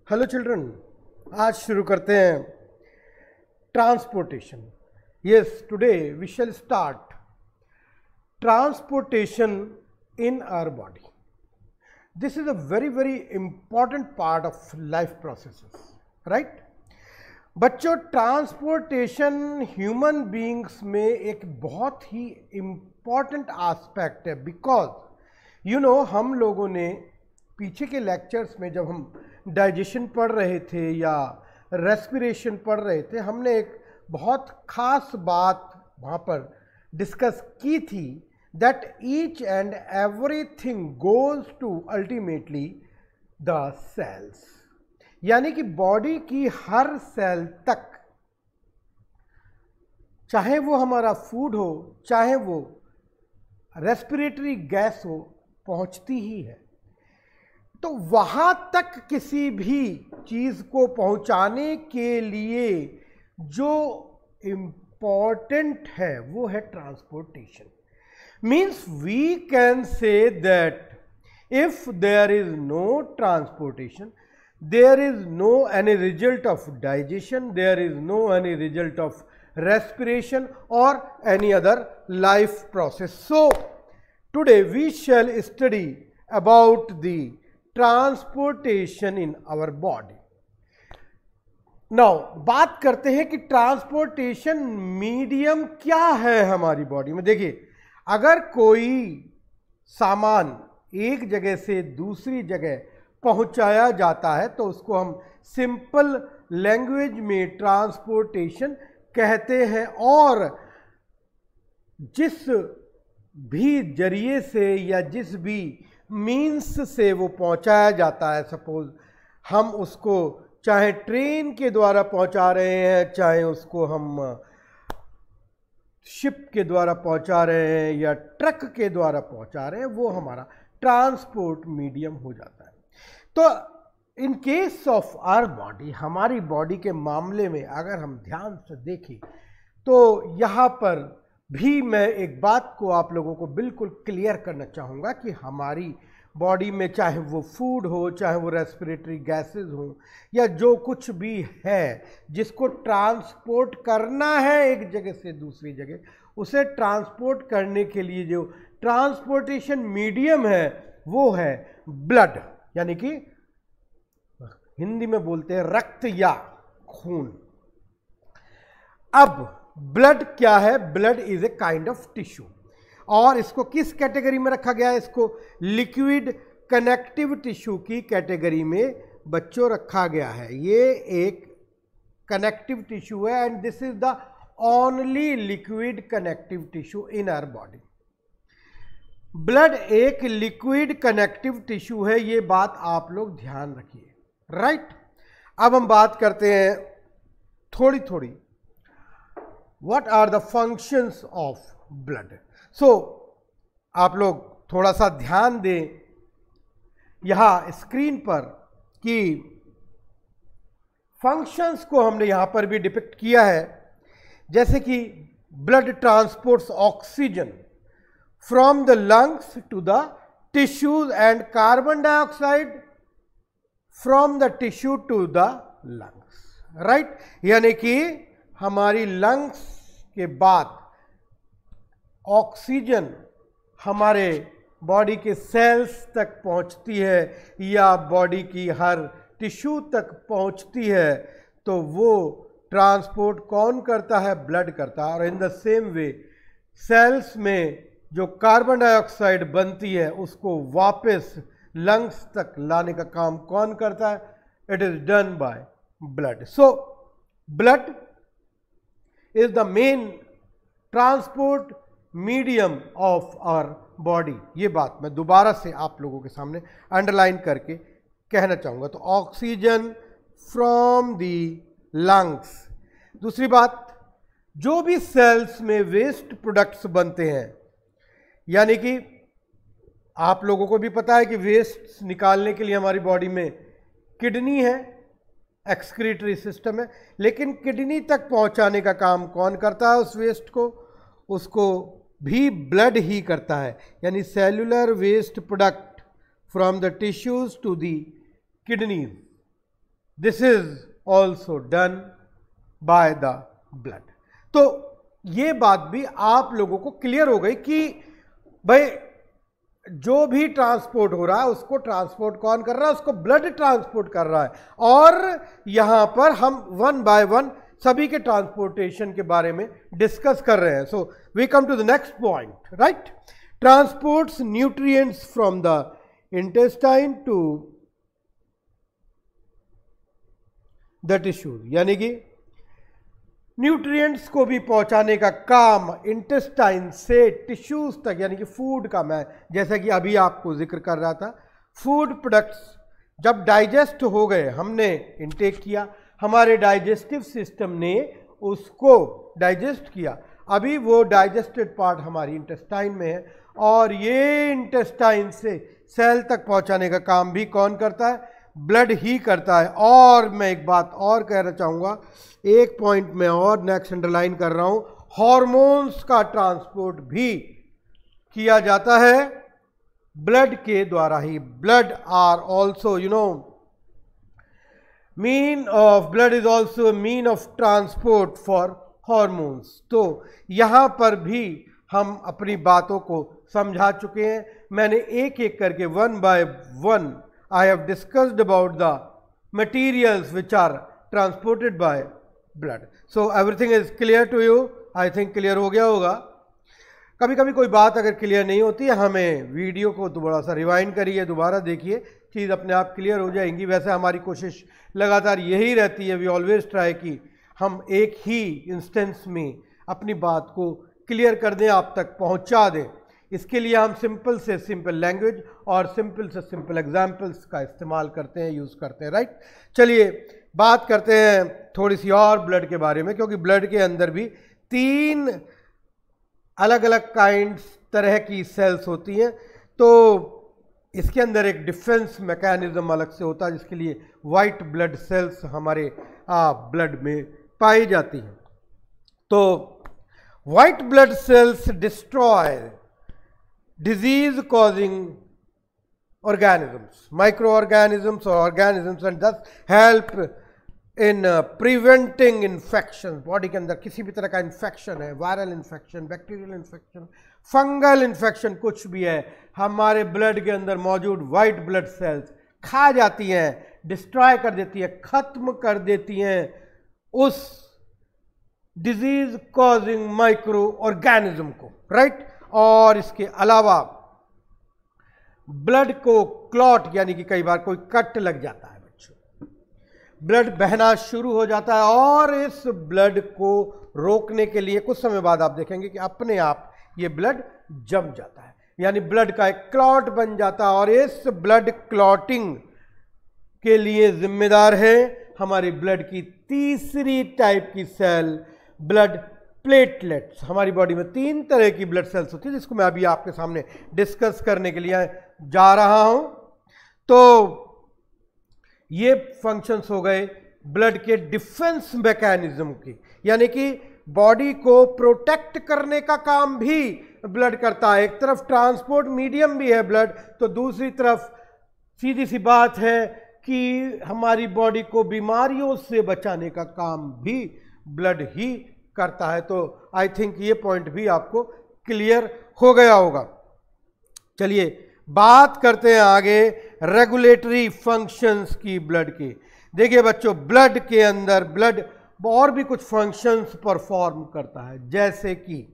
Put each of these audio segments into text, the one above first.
Hello children, आज शुरू करते हैं transportation. Yes, today we shall start transportation in our body. This is a very important part of life processes, right बच्चों। Transportation human beings में एक बहुत ही इंपॉर्टेंट एस्पेक्ट है, बिकॉज यू नो हम लोगों ने पीछे के लेक्चर्स में जब हम डाइजेशन पढ़ रहे थे या रेस्पिरेशन पढ़ रहे थे, हमने एक बहुत खास बात वहाँ पर डिस्कस की थी, that each and everything goes to ultimately the cells. यानी कि बॉडी की हर सेल तक, चाहे वो हमारा फूड हो, चाहे वो रेस्पिरेटरी गैस हो, पहुंचती ही है। तो वहां तक किसी भी चीज को पहुंचाने के लिए जो इंपॉर्टेंट है वो है transportation. Means we can say that if there is no transportation, there is no any result of digestion, there is no any result of respiration or any other life process. So today we shall study about the transportation in our body. Now बात करते हैं कि transportation medium क्या है हमारी body में। देखिए, अगर कोई सामान एक जगह से दूसरी जगह पहुंचाया जाता है तो उसको हम सिंपल लैंग्वेज में ट्रांसपोर्टेशन कहते हैं। और जिस भी जरिए से या जिस भी मीन्स से वो पहुंचाया जाता है, सपोज हम उसको चाहे ट्रेन के द्वारा पहुंचा रहे हैं, चाहे उसको हम शिप के द्वारा पहुंचा रहे हैं या ट्रक के द्वारा पहुंचा रहे हैं, वो हमारा ट्रांसपोर्ट मीडियम हो जाता है। तो in case of our body, हमारी बॉडी के मामले में अगर हम ध्यान से देखें तो यहाँ पर भी मैं एक बात को आप लोगों को बिल्कुल क्लियर करना चाहूँगा कि हमारी बॉडी में चाहे वो फूड हो, चाहे वो रेस्पिरेटरी गैसेस हो, या जो कुछ भी है जिसको ट्रांसपोर्ट करना है एक जगह से दूसरी जगह, उसे ट्रांसपोर्ट करने के लिए जो ट्रांसपोर्टेशन मीडियम है वो है ब्लड, यानी कि हिंदी में बोलते हैं रक्त या खून। अब ब्लड क्या है? Blood is a kind of tissue, और इसको किस कैटेगरी में रखा गया है? इसको लिक्विड कनेक्टिव टिश्यू की कैटेगरी में बच्चों रखा गया है। ये एक कनेक्टिव टिश्यू है and this is the only liquid connective tissue in our body. Blood एक लिक्विड कनेक्टिव टिश्यू है, ये बात आप लोग ध्यान रखिए, राइट। अब हम बात करते हैं थोड़ी थोड़ी, what are the functions of blood. So आप लोग थोड़ा सा ध्यान दें यहां स्क्रीन पर कि फंक्शंस को हमने यहां पर भी डिपिक्ट किया है। जैसे कि blood transports oxygen from the lungs to the tissues and carbon dioxide from the tissue to the lungs, right। यानी कि हमारी लंग्स के बाद ऑक्सीजन हमारे बॉडी के सेल्स तक पहुंचती है या बॉडी की हर टिश्यू तक पहुंचती है, तो वो ट्रांसपोर्ट कौन करता है? ब्लड करता है। और in the same way cells में जो कार्बन डाइऑक्साइड बनती है उसको वापस लंग्स तक लाने का काम कौन करता है? It is done by blood. So blood is the main transport medium of our body. ये बात मैं दोबारा से आप लोगों के सामने अंडरलाइन करके कहना चाहूँगा। तो ऑक्सीजन फ्रॉम दी लंग्स। दूसरी बात, जो भी सेल्स में वेस्ट प्रोडक्ट्स बनते हैं, यानी कि आप लोगों को भी पता है कि वेस्ट निकालने के लिए हमारी बॉडी में किडनी है, एक्सक्रीटरी सिस्टम है, लेकिन किडनी तक पहुंचाने का काम कौन करता है उस वेस्ट को? उसको भी ब्लड ही करता है। यानी cellular waste product from the tissues to the kidneys this is also done by the blood. तो ये बात भी आप लोगों को क्लियर हो गई कि भाई जो भी ट्रांसपोर्ट हो रहा है उसको ट्रांसपोर्ट कौन कर रहा है, उसको ब्लड ट्रांसपोर्ट कर रहा है। और यहां पर हम वन बाय वन सभी के ट्रांसपोर्टेशन के बारे में डिस्कस कर रहे हैं। So we come to the next point, right. Transports nutrients from the intestine to the tissues, यानी कि न्यूट्रिएंट्स को भी पहुंचाने का काम इंटेस्टाइन से टिश्यूज तक, यानी कि फूड का, मैं जैसा कि अभी आपको जिक्र कर रहा था, फूड प्रोडक्ट्स जब डाइजेस्ट हो गए, हमने इनटेक किया, हमारे डाइजेस्टिव सिस्टम ने उसको डाइजेस्ट किया, अभी वो डाइजेस्टेड पार्ट हमारी इंटेस्टाइन में है, और ये इंटेस्टाइन से सेल तक पहुंचाने का काम भी कौन करता है, ब्लड ही करता है। और मैं एक बात और कहना चाहूँगा, एक पॉइंट में और नेक्स्ट अंडरलाइन कर रहा हूँ, हॉर्मोन्स का ट्रांसपोर्ट भी किया जाता है ब्लड के द्वारा ही। Blood are also mean of blood is also mean of transport for hormones. तो यहाँ पर भी हम अपनी बातों को समझा चुके हैं। मैंने एक एक करके one by one I have discussed about the materials which are transported by blood. So everything is clear to you. I think clear हो गया होगा। कभी कभी कोई बात अगर क्लियर नहीं होती है, हमें वीडियो को थोड़ा सा रिवाइंड करिए, दोबारा देखिए, चीज़ अपने आप क्लियर हो जाएंगी। वैसे हमारी कोशिश लगातार यही रहती है, वी ऑलवेज ट्राई कि हम एक ही इंस्टेंस में अपनी बात को क्लियर कर दें, आप तक पहुंचा दें। इसके लिए हम सिंपल से सिंपल लैंग्वेज और सिंपल से सिंपल एग्जाम्पल्स का इस्तेमाल करते हैं, यूज़ करते हैं, राइट। चलिए बात करते हैं थोड़ी सी और ब्लड के बारे में, क्योंकि ब्लड के अंदर भी 3 अलग अलग काइंड्स तरह की सेल्स होती हैं। तो इसके अंदर एक डिफेंस मैकेनिज्म अलग से होता है, जिसके लिए वाइट ब्लड सेल्स हमारे ब्लड में पाई जाती हैं। तो white blood cells destroy disease causing organisms, microorganisms or organisms, and thus help in preventing infections। Body के अंदर किसी भी तरह का इन्फेक्शन है, viral infection, bacterial infection, fungal infection, कुछ भी है, हमारे ब्लड के अंदर मौजूद वाइट ब्लड सेल्स खा जाती हैं, डिस्ट्रॉय कर देती है, खत्म कर देती हैं उस डिजीज कॉजिंग माइक्रो ऑर्गेनिज्म को, राइट। और इसके अलावा ब्लड को क्लॉट, यानी कि कई बार कोई कट लग जाता है बच्चों, ब्लड बहना शुरू हो जाता है, और इस ब्लड को रोकने के लिए कुछ समय बाद आप देखेंगे कि अपने आप ये ब्लड जम जाता है, यानी ब्लड का एक क्लॉट बन जाता है। और इस ब्लड क्लॉटिंग के लिए जिम्मेदार है हमारी ब्लड की तीसरी टाइप की सेल, ब्लड प्लेटलेट्स। हमारी बॉडी में 3 तरह की ब्लड सेल्स होती है, जिसको मैं अभी आपके सामने डिस्कस करने के लिए जा रहा हूं। तो ये फंक्शंस हो गए ब्लड के डिफेंस मैकेनिज्म की, यानी कि बॉडी को प्रोटेक्ट करने का काम भी ब्लड करता है। एक तरफ ट्रांसपोर्ट मीडियम भी है ब्लड, तो दूसरी तरफ सीधी सी बात है कि हमारी बॉडी को बीमारियों से बचाने का काम भी ब्लड ही करता है। तो आई थिंक ये पॉइंट भी आपको क्लियर हो गया होगा। चलिए बात करते हैं आगे रेगुलेटरी फंक्शंस की ब्लड की। देखिए बच्चों, ब्लड के अंदर ब्लड और भी कुछ फंक्शंस परफॉर्म करता है, जैसे कि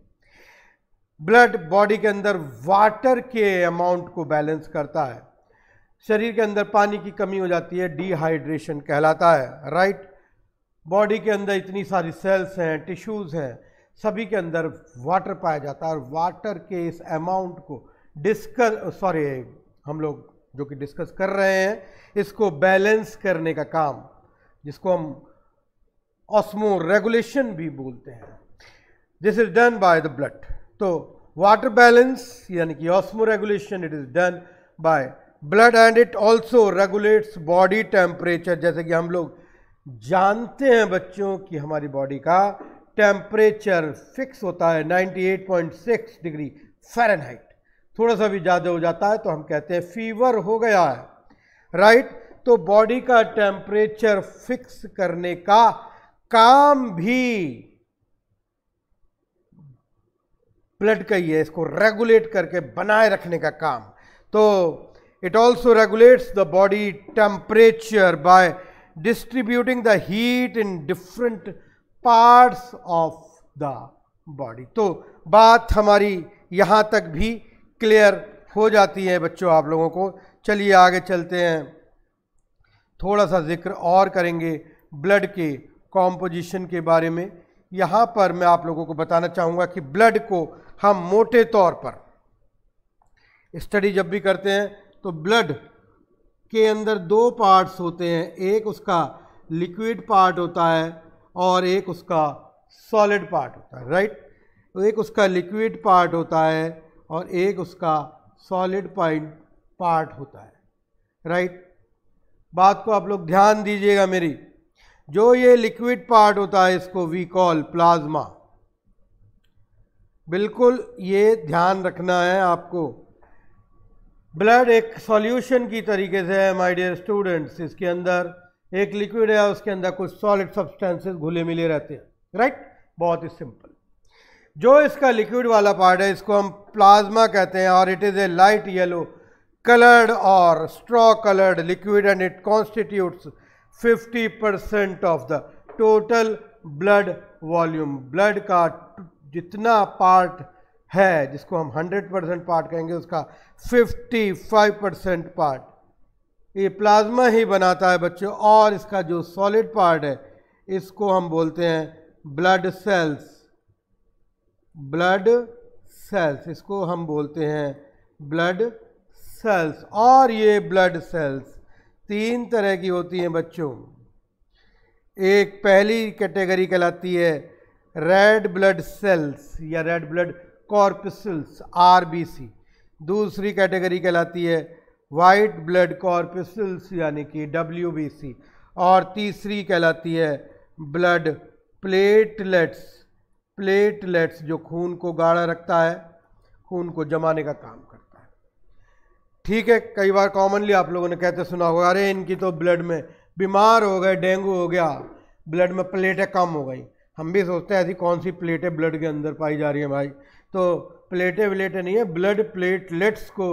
ब्लड बॉडी के अंदर वाटर के अमाउंट को बैलेंस करता है। शरीर के अंदर पानी की कमी हो जाती है, डिहाइड्रेशन कहलाता है, राइट। बॉडी के अंदर इतनी सारी सेल्स हैं, टिश्यूज़ हैं, सभी के अंदर वाटर पाया जाता है, और वाटर के इस अमाउंट को हम लोग जो कि डिस्कस कर रहे हैं, इसको बैलेंस करने का काम, जिसको हम ऑस्मो रेगुलेशन भी बोलते हैं, this is done by the blood. तो वाटर बैलेंस यानी कि osmo regulation, it is done by blood, and it also regulates body temperature. जैसे कि हम लोग जानते हैं बच्चों कि हमारी बॉडी का टेम्परेचर फिक्स होता है 98.6 डिग्री फ़ारेनहाइट। थोड़ा सा भी ज़्यादा हो जाता है तो हम कहते हैं फीवर हो गया है, राइट। तो बॉडी का टेम्परेचर फिक्स करने का काम भी ब्लड का ही है, इसको रेगुलेट करके बनाए रखने का काम। तो it also regulates the body temperature by distributing the heat in different parts of the body. तो बात हमारी यहां तक भी क्लियर हो जाती है बच्चों आप लोगों को। चलिए आगे चलते हैं, थोड़ा सा जिक्र और करेंगे ब्लड के कॉम्पोजिशन के बारे में। यहाँ पर मैं आप लोगों को बताना चाहूँगा कि ब्लड को हम मोटे तौर पर स्टडी जब भी करते हैं तो ब्लड के अंदर दो पार्ट्स होते हैं, एक उसका लिक्विड पार्ट होता है और एक उसका सॉलिड पार्ट होता है, राइट। तो एक उसका लिक्विड पार्ट होता है और एक उसका सॉलिड पार्ट होता है, राइट। बात को आप लोग ध्यान दीजिएगा मेरी। जो ये लिक्विड पार्ट होता है इसको वी कॉल प्लाज्मा। बिल्कुल ये ध्यान रखना है आपको। ब्लड एक सॉल्यूशन की तरीके से है माय डियर स्टूडेंट्स। इसके अंदर एक लिक्विड है, उसके अंदर कुछ सॉलिड सब्सटेंसेस घुले मिले रहते हैं, राइट। बहुत ही सिंपल। जो इसका लिक्विड वाला पार्ट है इसको हम प्लाज्मा कहते हैं और it is a light yellow colored or straw colored liquid and it constitutes 50% of the total blood volume। Blood का जितना पार्ट है जिसको हम 100% पार्ट कहेंगे उसका 55% पार्ट ये प्लाज्मा ही बनाता है बच्चों। और इसका जो सॉलिड पार्ट है इसको हम बोलते हैं ब्लड सेल्स। ब्लड सेल्स इसको हम बोलते हैं ब्लड सेल्स। और ये ब्लड सेल्स तीन तरह की होती हैं बच्चों। एक पहली कैटेगरी कहलाती है रेड ब्लड सेल्स या रेड ब्लड कॉर्पस्कल्स आरबीसी। दूसरी कैटेगरी कहलाती है वाइट ब्लड कॉर्पस्कल्स यानी कि डब्ल्यूबीसी। और तीसरी कहलाती है ब्लड प्लेटलेट्स। प्लेटलेट्स जो खून को गाढ़ा रखता है, खून को जमाने का काम करता है, ठीक है। कई बार कॉमनली आप लोगों ने कहते सुना होगा अरे इनकी तो ब्लड में बीमार हो गए, डेंगू हो गया, ब्लड में प्लेटें कम हो गई। हम भी सोचते हैं ऐसी कौन सी प्लेटें ब्लड के अंदर पाई जा रही हैं भाई। तो प्लेटें व्लेटें नहीं है, ब्लड प्लेटलेट्स को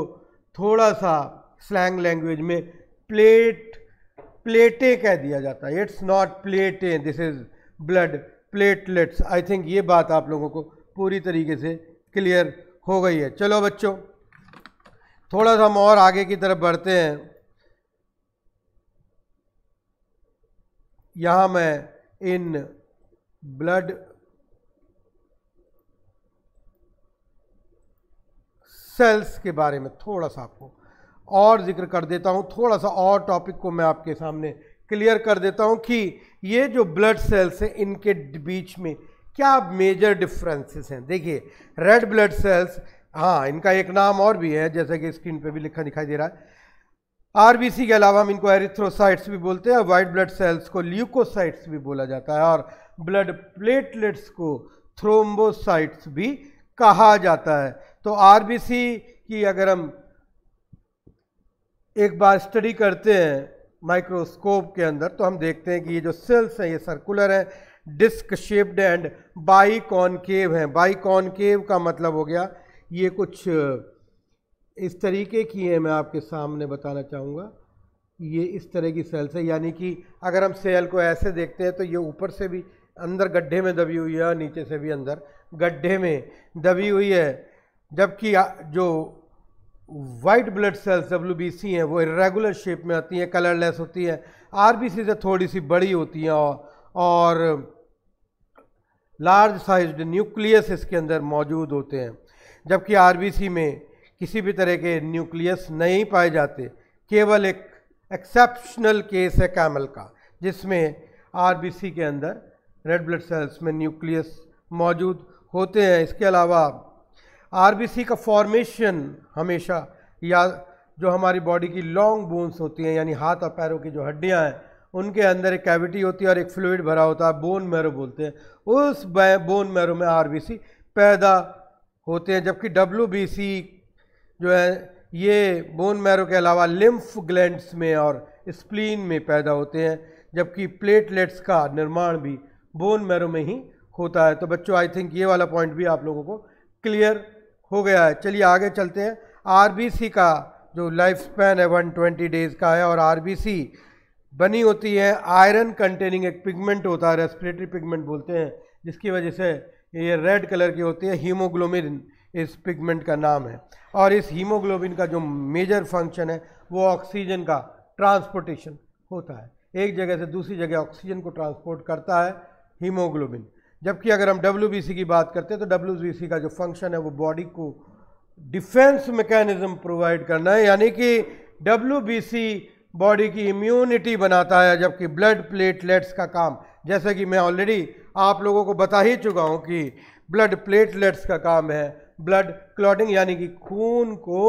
थोड़ा सा स्लैंग लैंग्वेज में प्लेटें कह दिया जाता है। इट्स नॉट प्लेटें, this is blood platelets. I think ये बात आप लोगों को पूरी तरीके से क्लियर हो गई है। चलो बच्चों थोड़ा सा हम और आगे की तरफ बढ़ते हैं। यहाँ मैं इन ब्लड सेल्स के बारे में थोड़ा सा आपको और जिक्र कर देता हूँ। थोड़ा सा और टॉपिक को मैं आपके सामने क्लियर कर देता हूँ कि ये जो ब्लड सेल्स हैं इनके बीच में क्या मेजर डिफरेंसेस हैं। देखिए रेड ब्लड सेल्स, हाँ इनका एक नाम और भी है जैसे कि स्क्रीन पे भी लिखा दिखाई दे रहा है। आरबीसी के अलावा हम इनको एरिथ्रोसाइट्स भी बोलते हैं। वाइट ब्लड सेल्स को ल्यूकोसाइट्स भी बोला जाता है और ब्लड प्लेटलेट्स को थ्रोम्बोसाइट्स भी कहा जाता है। तो आरबीसी की अगर हम एक बार स्टडी करते हैं माइक्रोस्कोप के अंदर तो हम देखते हैं कि ये जो सेल्स हैं ये सर्कुलर हैं, disc shaped and biconcave हैं। बाई कॉनकेव का मतलब हो गया ये कुछ इस तरीके की है, मैं आपके सामने बताना चाहूँगा। ये इस तरह की सेल्स है, यानी कि अगर हम सेल को ऐसे देखते हैं तो ये ऊपर से भी अंदर गड्ढे में दबी हुई है और नीचे से भी अंदर गड्ढे में दबी हुई है। जबकि जो वाइट ब्लड सेल्स WBC हैं वो इरेगुलर शेप में आती हैं, कलरलेस होती हैं। RBC से थोड़ी सी बड़ी होती हैं और लार्ज साइज्ड न्यूक्लियस इसके अंदर मौजूद होते हैं। जबकि RBC में किसी भी तरह के न्यूक्लियस नहीं पाए जाते। केवल एक एक्सेप्शनल केस है कैमल का जिसमें RBC के अंदर रेड ब्लड सेल्स में न्यूक्लियस मौजूद होते हैं। इसके अलावा RBC का फॉर्मेशन हमेशा, या जो हमारी बॉडी की लॉन्ग बोन्स होती हैं यानी हाथ और पैरों की जो हड्डियां हैं उनके अंदर एक कैविटी होती है और एक फ्लूइड भरा होता है, बोन मैरो बोलते हैं। उस बोन मैरो में RBC पैदा होते हैं। जबकि WBC जो है ये बोन मैरो के अलावा लिम्फ ग्लैंड्स में और स्प्लीन में पैदा होते हैं, जबकि प्लेटलेट्स का निर्माण भी बोन मैरो में ही होता है। तो बच्चों आई थिंक ये वाला पॉइंट भी आप लोगों को क्लियर हो गया है। चलिए आगे चलते हैं। आरबीसी का जो लाइफ स्पैन है 120 डेज का है, और आरबीसी बनी होती है आयरन कंटेनिंग एक पिगमेंट होता है, रेस्पिरेटरी पिगमेंट बोलते हैं, जिसकी वजह से ये रेड कलर की होती है। हीमोग्लोबिन इस पिगमेंट का नाम है, और इस हीमोग्लोबिन का जो मेजर फंक्शन है वो ऑक्सीजन का ट्रांसपोर्टेशन होता है। एक जगह से दूसरी जगह ऑक्सीजन को ट्रांसपोर्ट करता है हीमोग्लोबिन। जबकि अगर हम डब्ल्यूबीसी की बात करते हैं तो डब्ल्यूबीसी का जो फंक्शन है वो बॉडी को डिफेंस मैकेनिज्म प्रोवाइड करना है, यानी कि डब्ल्यूबीसी बॉडी की इम्यूनिटी बनाता है, जबकि ब्लड प्लेटलेट्स का काम, जैसे कि मैं ऑलरेडी आप लोगों को बता ही चुका हूं कि ब्लड प्लेटलेट्स का काम है ब्लड क्लॉटिंग, यानी कि खून को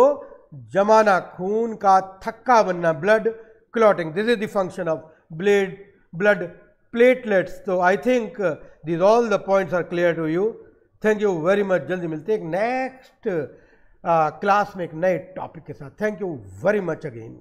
जमाना, खून का थक्का बनना, blood clotting. This is the function of blood platelets. तो I think this all the points are clear to you. Thank you very much. जल्दी मिलते हैं एक नेक्स्ट क्लास में एक नए टॉपिक के साथ। Thank you very much again.